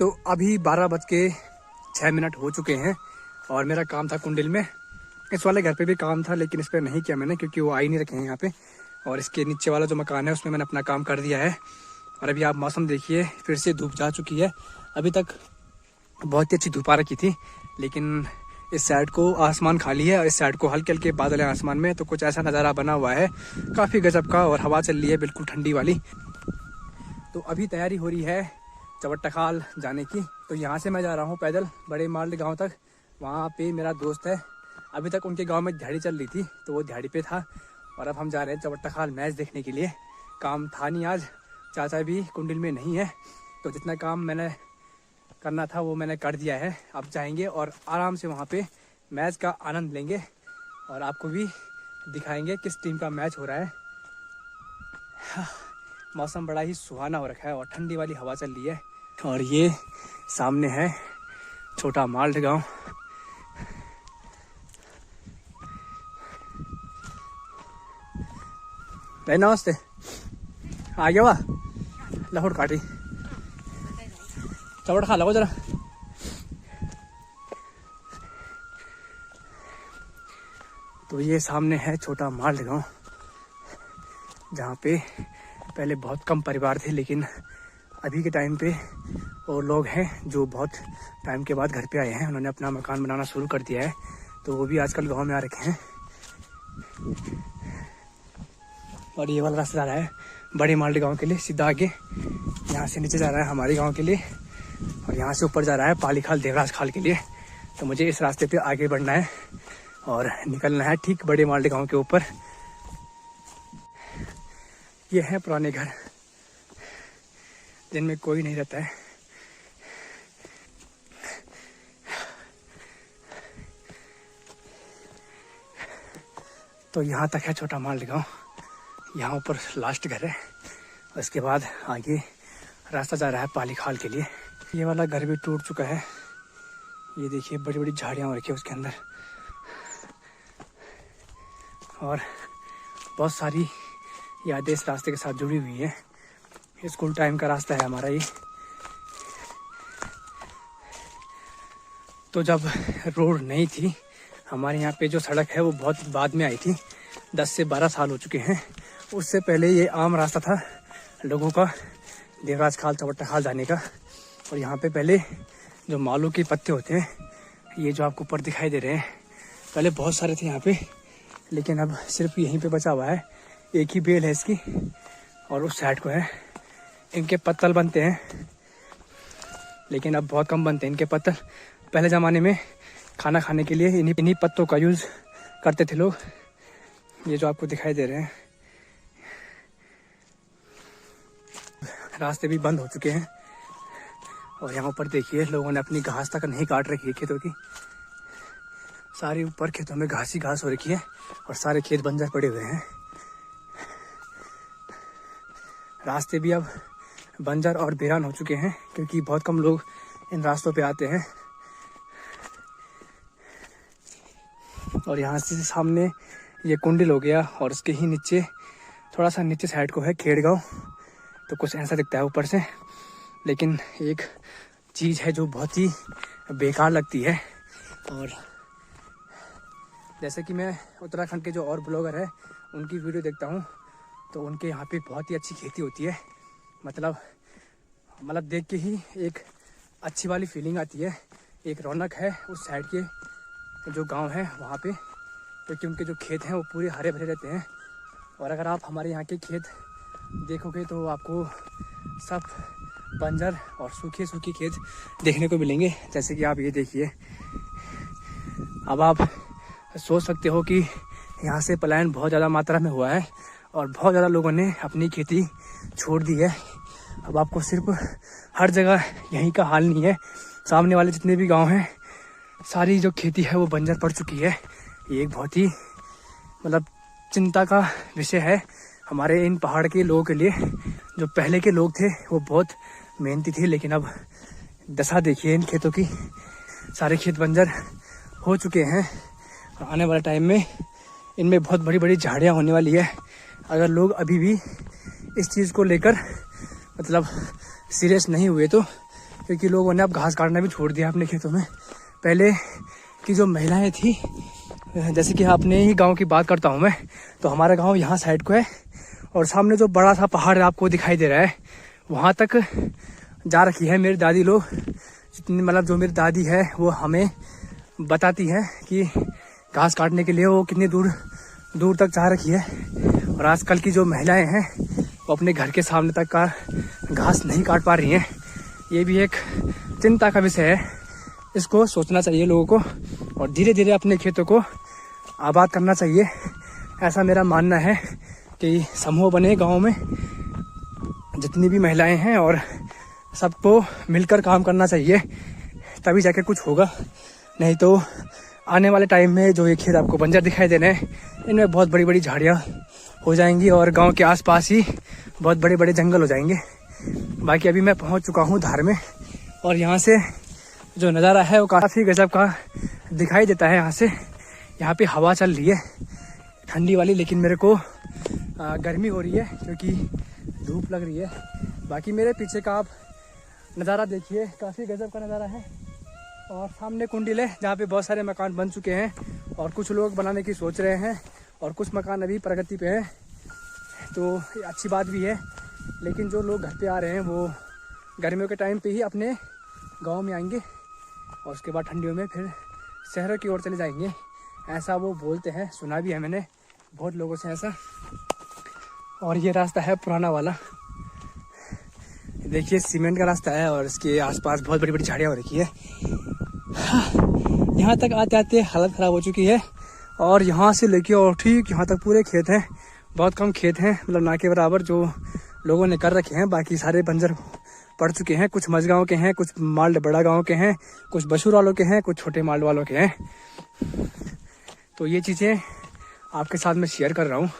तो अभी 12:06 हो चुके हैं और मेरा काम था कुंडिल में। इस वाले घर पे भी काम था लेकिन इस पर नहीं किया मैंने क्योंकि वो आ ही नहीं रखे हैं यहाँ पे। और इसके नीचे वाला जो मकान है उसमें मैंने अपना काम कर दिया है। और अभी आप मौसम देखिए, फिर से धूप जा चुकी है। अभी तक बहुत ही अच्छी धूप आ रखी थी लेकिन इस साइड को आसमान खाली है और इस साइड को हल्के हल्के बादल है आसमान में। तो कुछ ऐसा नज़ारा बना हुआ है काफ़ी गजब का और हवा चल रही है बिल्कुल ठंडी वाली। तो अभी तैयारी हो रही है चवट्टा जाने की। तो यहाँ से मैं जा रहा हूँ पैदल बड़े माल्ड गाँव तक। वहाँ पे मेरा दोस्त है, अभी तक उनके गांव में दिहाड़ी चल रही थी तो वो दिहाड़ी पे था और अब हम जा रहे हैं चवट्टा मैच देखने के लिए। काम था नहीं आज, चाचा भी कुंडिल में नहीं है तो जितना काम मैंने करना था वो मैंने कर दिया है। अब जाएंगे और आराम से वहाँ पे मैच का आनंद लेंगे और आपको भी दिखाएंगे किस टीम का मैच हो रहा है। मौसम बड़ा ही सुहाना हो रखा है और ठंडी वाली हवा चल रही है। और ये सामने है छोटा माल्ड गाँव। भाई नमस्ते, आ गया वाह लहौट काटी चवट खा लो जरा। तो ये सामने है छोटा माल्ड गाँव जहाँ पे पहले बहुत कम परिवार थे लेकिन अभी के टाइम पे वो लोग हैं जो बहुत टाइम के बाद घर पे आए हैं। उन्होंने अपना मकान बनाना शुरू कर दिया है तो वो भी आजकल गांव में आ रखे हैं। और ये वाला रास्ता जा रहा है बड़े माल्ड गांव के लिए सीधा आगे। यहाँ से नीचे जा रहा है हमारे गांव के लिए और यहाँ से ऊपर जा रहा है पालीखाल देवराज खाल के लिए। तो मुझे इस रास्ते पे आगे बढ़ना है और निकलना है ठीक बड़े माल्ड गांव के ऊपर। ये है पुराने घर जिनमें कोई नहीं रहता है। तो यहाँ तक है छोटा माल्ड गांव, यहाँ ऊपर लास्ट घर है। उसके बाद आगे रास्ता जा रहा है पालीखाल के लिए। ये वाला घर भी टूट चुका है, ये देखिए बड़ी बड़ी झाड़ियाँ हो रखी है उसके अंदर और बहुत सारी यादें इस रास्ते के साथ जुड़ी हुई है। स्कूल टाइम का रास्ता है हमारा ये। तो जब रोड नहीं थी हमारे यहाँ पे जो सड़क है वो बहुत बाद में आई थी, 10 से 12 साल हो चुके हैं। उससे पहले ये आम रास्ता था लोगों का देवराज खाल चवट्टा खाल जाने का। और यहाँ पे पहले जो मालू के पत्ते होते हैं, ये जो आपको ऊपर दिखाई दे रहे हैं, पहले बहुत सारे थे यहाँ पे लेकिन अब सिर्फ यहीं पे बचा हुआ है। एक ही बेल है इसकी और उस साइड को है। इनके पत्तल बनते हैं लेकिन अब बहुत कम बनते हैं इनके पत्तल। पहले ज़माने में खाना खाने के लिए इन्हीं पत्तों का यूज़ करते थे लोग। ये जो आपको दिखाई दे रहे हैं रास्ते भी बंद हो चुके हैं और यहाँ पर देखिए लोगों ने अपनी घास तक नहीं काट रखी है खेतों की। सारे ऊपर खेतों में घास ही घास हो रखी है और सारे खेत बंजर पड़े हुए हैं। रास्ते भी अब बंजर और वीरान हो चुके हैं क्योंकि बहुत कम लोग इन रास्तों पे आते हैं। और यहाँ से सामने ये कुंडिल हो गया और उसके ही नीचे थोड़ा सा नीचे साइड को है खेड़ गाँव। तो कुछ ऐसा दिखता है ऊपर से लेकिन एक चीज़ है जो बहुत ही बेकार लगती है। और जैसे कि मैं उत्तराखंड के जो और ब्लॉगर है उनकी वीडियो देखता हूँ तो उनके यहाँ पे बहुत ही अच्छी खेती होती है। मतलब देख के ही एक अच्छी वाली फीलिंग आती है, एक रौनक है उस साइड के जो गांव है वहाँ पे, क्योंकि उनके जो खेत हैं वो पूरे हरे भरे रहते हैं। और अगर आप हमारे यहाँ के खेत देखोगे तो आपको सब बंजर और सूखे सूखे खेत देखने को मिलेंगे। जैसे कि आप ये देखिए। अब आप सोच सकते हो कि यहाँ से पलायन बहुत ज़्यादा मात्रा में हुआ है और बहुत ज़्यादा लोगों ने अपनी खेती छोड़ दी है। अब आपको सिर्फ हर जगह यहीं का हाल नहीं है, सामने वाले जितने भी गांव हैं सारी जो खेती है वो बंजर पड़ चुकी है। ये एक बहुत ही चिंता का विषय है हमारे इन पहाड़ के लोगों के लिए। जो पहले के लोग थे वो बहुत मेहनती थे लेकिन अब दशा देखिए इन खेतों की, सारे खेत बंजर हो चुके हैं। आने वाले टाइम में इनमें बहुत बड़ी बड़ी झाड़ियाँ होने वाली है। अगर लोग अभी भी इस चीज़ को लेकर सीरियस नहीं हुए तो क्योंकि लोगों ने अब घास काटना भी छोड़ दिया अपने खेतों में। पहले की जो महिलाएं थी, जैसे कि अपने ही गांव की बात करता हूँ मैं, तो हमारा गांव यहाँ साइड को है और सामने जो बड़ा सा पहाड़ आपको दिखाई दे रहा है वहाँ तक जा रखी है मेरी दादी लोग। जितनी मतलब जो मेरी दादी है वो हमें बताती है कि घास काटने के लिए वो कितनी दूर दूर तक जा रखी है। और आजकल की जो महिलाएं हैं वो अपने घर के सामने तक का घास नहीं काट पा रही हैं। ये भी एक चिंता का विषय है, इसको सोचना चाहिए लोगों को और धीरे धीरे अपने खेतों को आबाद करना चाहिए। ऐसा मेरा मानना है कि समूह बने गाँव में, जितनी भी महिलाएं हैं, और सबको मिलकर काम करना चाहिए, तभी जाके कुछ होगा। नहीं तो आने वाले टाइम में जो ये खेत आपको बंजर दिखाई दे रहे हैं, इनमें बहुत बड़ी बड़ी झाड़ियाँ हो जाएंगी और गांव के आसपास ही बहुत बड़े बड़े जंगल हो जाएंगे। बाकी अभी मैं पहुंच चुका हूं धार में और यहाँ से जो नज़ारा है वो काफ़ी गजब का दिखाई देता है। यहाँ पे हवा चल रही है ठंडी वाली, लेकिन मेरे को गर्मी हो रही है क्योंकि धूप लग रही है। बाकी मेरे पीछे का आप नज़ारा देखिए, काफ़ी गजब का नज़ारा है। और सामने कुंडिल है जहाँ पे बहुत सारे मकान बन चुके हैं और कुछ लोग बनाने की सोच रहे हैं और कुछ मकान अभी प्रगति पे हैं, तो ये अच्छी बात भी है। लेकिन जो लोग घर पे आ रहे हैं वो गर्मियों के टाइम पे ही अपने गांव में आएंगे और उसके बाद ठंडियों में फिर शहरों की ओर चले जाएंगे, ऐसा वो बोलते हैं। सुना भी है मैंने बहुत लोगों से ऐसा। और ये रास्ता है पुराना वाला, देखिए सीमेंट का रास्ता है और इसके आसपास बहुत बड़ी बड़ी झाड़ियाँ हो रखी है। यहाँ तक आते आते हालत ख़राब हो चुकी है और यहाँ से लेके और ठीक यहाँ तक पूरे खेत हैं। बहुत कम खेत हैं, मतलब ना के बराबर जो लोगों ने कर रखे हैं, बाकी सारे बंजर पड़ चुके हैं। कुछ मझगांव के हैं, कुछ माल्ड बड़ा गांव के हैं, कुछ बशूर वालों के हैं, कुछ छोटे माल्ड वालों के हैं। तो ये चीज़ें आपके साथ मैं शेयर कर रहा हूँ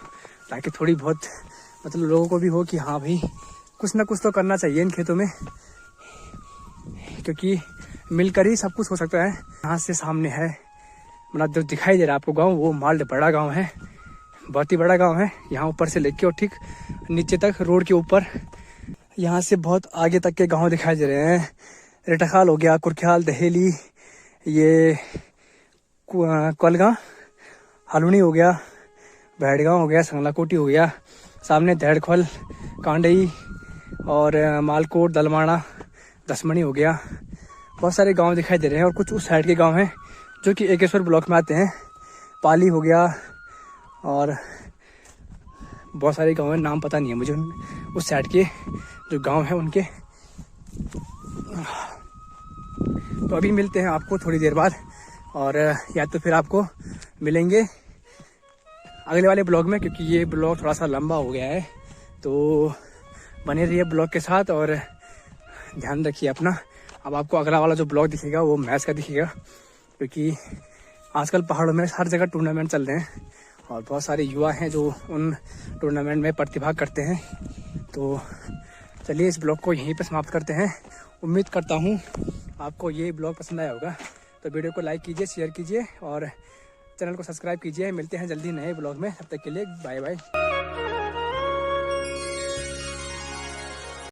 ताकि थोड़ी बहुत मतलब लोगों को भी हो कि हाँ भाई कुछ ना कुछ तो करना चाहिए इन खेतों में, क्योंकि मिलकर ही सब कुछ हो सकता है। यहाँ से सामने है मतलब जो दिखाई दे रहा है आपको गांव, वो माल्ड बड़ा गांव है, बहुत ही बड़ा गांव है। यहाँ ऊपर से लेके और ठीक नीचे तक रोड के ऊपर, यहाँ से बहुत आगे तक के गांव दिखाई दे रहे हैं। रेटाखाल हो गया, कुरख्याल, दहेली, ये कोलगांव, हलुनी हो गया, भैड़गांव हो गया, संगलाकोटी हो गया, सामने धैड़खोल, कांडई और मालकोट, दलमाणा, दसमणी हो गया। बहुत सारे गांव दिखाई दे रहे हैं और कुछ उस साइड के गांव हैं जो कि एकेश्वर ब्लॉक में आते हैं। पाली हो गया और बहुत सारे गांव हैं, नाम पता नहीं है मुझे उस साइड के जो गांव हैं उनके। तो अभी मिलते हैं आपको थोड़ी देर बाद, और या तो फिर आपको मिलेंगे अगले वाले ब्लॉग में, क्योंकि ये ब्लॉग थोड़ा सा लंबा हो गया है। तो बने रहिए ब्लॉग के साथ और ध्यान रखिए अपना। अब आपको अगला वाला जो ब्लॉग दिखेगा वो मैच का दिखेगा, क्योंकि आजकल पहाड़ों में हर जगह टूर्नामेंट चल रहे हैं और बहुत सारे युवा हैं जो उन टूर्नामेंट में प्रतिभाग करते हैं। तो चलिए इस ब्लॉग को यहीं पर समाप्त करते हैं। उम्मीद करता हूँ आपको ये ब्लॉग पसंद आया होगा, तो वीडियो को लाइक कीजिए, शेयर कीजिए और चैनल को सब्सक्राइब कीजिए। मिलते हैं जल्दी नए ब्लॉग में, तब तक के लिए बाय बाय।